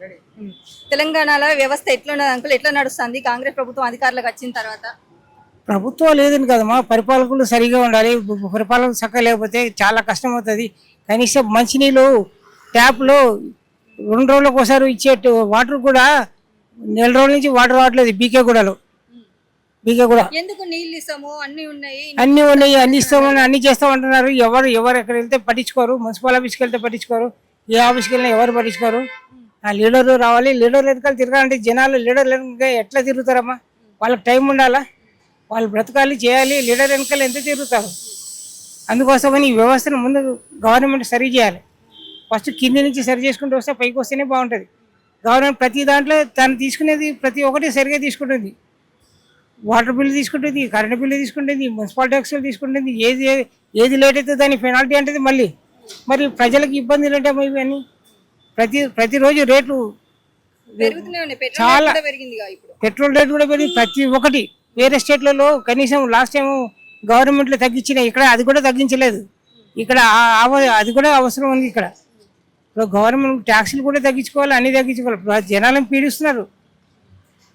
ఉమ్. తెలంగాణలో వ్యవస్థ ఎట్లున్నది అంకుల్, ఎట్లా నడుస్తుంది కాంగ్రెస్ ప్రభుత్వం అధికారులకు వచ్చిన తర్వాత? ప్రభుత్వం లేదని కదమ్మా, పరిపాలకులు సరిగా ఉండాలి. పరిపాలన చక్కగా లేకపోతే చాలా కష్టం అవుతుంది. కనీసం మంచినీళ్ళు ట్యాప్లో 2 రోజులకు ఒకసారి ఇచ్చే వాటర్ కూడా నెల రోజుల నుంచి వాటర్ రావట్లేదు. బీకే కూడా ఎందుకు నీళ్ళు ఇస్తాము అన్ని ఉన్నాయి అన్నీ ఉన్నాయి, అన్ని ఇస్తామని అన్ని చేస్తామంటున్నారు. ఎవరు ఎక్కడ వెళ్తే పట్టించుకోరు. మున్సిపల్ ఆఫీస్కి వెళ్తే పట్టించుకోరు, ఏ ఆఫీస్కి వెళ్ళినా ఎవరు పట్టించుకోరు. ఆ లీడర్ రావాలి, లీడర్ వెనకాల తిరగాలంటే జనాలు లీడర్ వెనక ఎట్లా తిరుగుతారమ్మా? వాళ్ళకి టైం ఉండాలా, వాళ్ళు బ్రతకాలి చేయాలి. లీడర్ వెనకాల ఎంత తిరుగుతారు? అందుకోసమని ఈ వ్యవస్థను ముందు గవర్నమెంట్ సరి చేయాలి. ఫస్ట్ కింది నుంచి సరి చేసుకుంటూ వస్తే పైకి వస్తేనే బాగుంటుంది. గవర్నమెంట్ ప్రతి దాంట్లో తను తీసుకునేది ప్రతి ఒక్కటి సరిగా తీసుకుంటుంది. వాటర్ బిల్లు తీసుకుంటుంది, కరెంటు బిల్లు తీసుకుంటుంది, మున్సిపల్ ట్యాక్స్లు తీసుకుంటుంది. ఏది లేట్ అయితే దాని పెనాల్టీ అంటే మరి ప్రజలకు ఇబ్బందులు అంటే ఇవన్నీ ప్రతిరోజు రేట్లు పెరుగుతూనే ఉన్నాయి. పెట్రోల్ చాలా కూడా పెరిగిందిగా ఇప్పుడు. పెట్రోల్ రేట్ కూడా పెరిగి ప్రతి ఒక్కటి వేరే స్టేట్లలో కనీసం లాస్ట్ టైం గవర్నమెంట్లో తగ్గించినాయి, ఇక్కడ అది కూడా తగ్గించలేదు. ఇక్కడ అది కూడా అవసరం ఉంది. ఇక్కడ ఇప్పుడు గవర్నమెంట్ ట్యాక్సులు కూడా తగ్గించుకోవాలి, అన్ని తగ్గించుకోవాలి. జనాలను పీడిస్తున్నారు.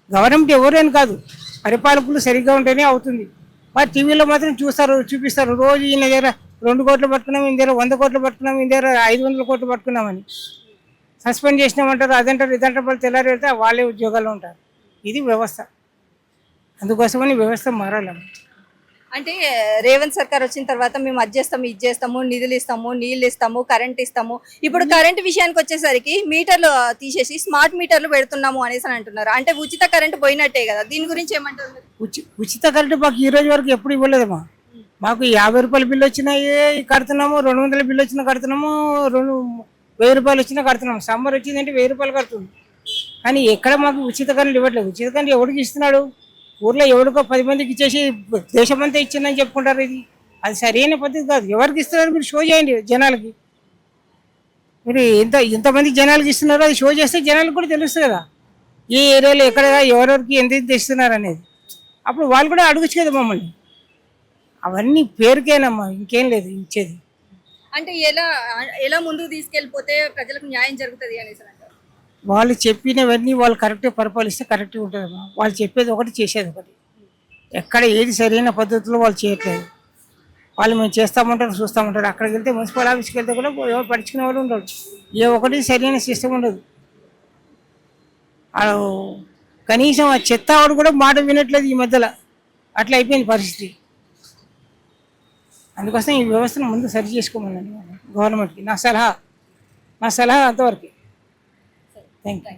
గవర్నమెంట్ ఎవరైనా కాదు, పరిపాలకులు సరిగ్గా ఉంటేనే అవుతుంది. మరి టీవీలో మాత్రం చూపిస్తారు రోజు ఈయన దగ్గర 2 కోట్లు పట్టుకున్నాం, ఈయన దగ్గర 100 కోట్లు పట్టుకున్నాం, ఈయన దగ్గర 500 కోట్లు పట్టుకున్నామని సస్పెండ్ చేసినామంటారు. అదంటారు ఇదంటారు. వాళ్ళు తెల్లారి వెళ్తే వాళ్ళే ఉద్యోగాలు ఉంటారు. ఇది వ్యవస్థ. అందుకోసమని వ్యవస్థ మారాలి. అంటే రేవంత్ సర్కార్ వచ్చిన తర్వాత మేము అది చేస్తాము, ఇది చేస్తాము, నిధులు ఇస్తాము, నీళ్ళు ఇస్తాము, కరెంట్ ఇస్తాము. ఇప్పుడు కరెంట్ విషయానికి వచ్చేసరికి మీటర్లు తీసేసి స్మార్ట్ మీటర్లు పెడుతున్నాము అనేసి అని అంటున్నారు. అంటే ఉచిత కరెంట్ పోయినట్టే కదా, దీని గురించి ఏమంటారు? ఉచిత కరెంట్ మాకు ఈ రోజు వరకు ఎప్పుడు ఇవ్వలేదమ్మా. మాకు 50 రూపాయల బిల్లు వచ్చినాయి కడుతున్నాము, 200 బిల్లు వచ్చినా కడుతున్నాము, 1000 రూపాయలు వచ్చినా కడుతున్నాము. సమ్మర్ వచ్చిందంటే 1000 రూపాయలు కడుతుంది. కానీ ఎక్కడ మాకు ఉచిత కరెంట్ ఇవ్వట్లేదు. ఉచిత కరెంట్ ఎవరికి ఇస్తున్నాడు? ఊర్లో ఎవరికో 10 మందికి ఇచ్చేసి దేశమంతా ఇచ్చిందని చెప్పుకుంటారు. అది సరైన పద్ధతి కాదు. ఎవరికి ఇస్తున్నారు మీరు షో చేయండి జనాలకి. మీరు ఎంతమంది జనాలకి ఇస్తున్నారో అది షో చేస్తే జనాలకు కూడా తెలుస్తుంది కదా, ఈ ఏరియాలో ఎక్కడ ఎవరెవరికి ఎంత ఇస్తున్నారు అనేది. అప్పుడు వాళ్ళు కూడా అడగచ్చు కదా మమ్మల్ని. అవన్నీ పేరుకేనమ్మా, ఇంకేం లేదు ఇచ్చేది. అంటే ఎలా ముందుకు తీసుకెళ్ళిపోతే ప్రజలకు న్యాయం జరుగుతుంది అనేసి అంటారు? వాళ్ళు చెప్పినవన్నీ వాళ్ళు కరెక్ట్గా పరిపాలిస్తే కరెక్ట్గా ఉంటుందమ్మా. వాళ్ళు చెప్పేది ఒకటి చేసేది ఒకటి. ఎక్కడ ఏది సరైన పద్ధతిలో వాళ్ళు చేయట్లేదు. వాళ్ళు మేము చేస్తామంటారు, చూస్తామంటారు. అక్కడికి వెళ్తే మున్సిపల్ ఆఫీస్కి వెళ్తే కూడా ఎవరు పట్టించుకునే వాళ్ళు ఉండరు. ఏ ఒకటి సరైన సిస్టమ్ ఉండదు. కనీసం ఆ చెత్త ఆవిడ కూడా మాట వినట్లేదు ఈ మధ్యలో. అట్లా అయిపోయింది పరిస్థితి. అందుకోసం ఈ వ్యవస్థను ముందు సరి చేసుకోమన్నాను గవర్నమెంట్కి. నా సలహా అంతవరకు. Thank you.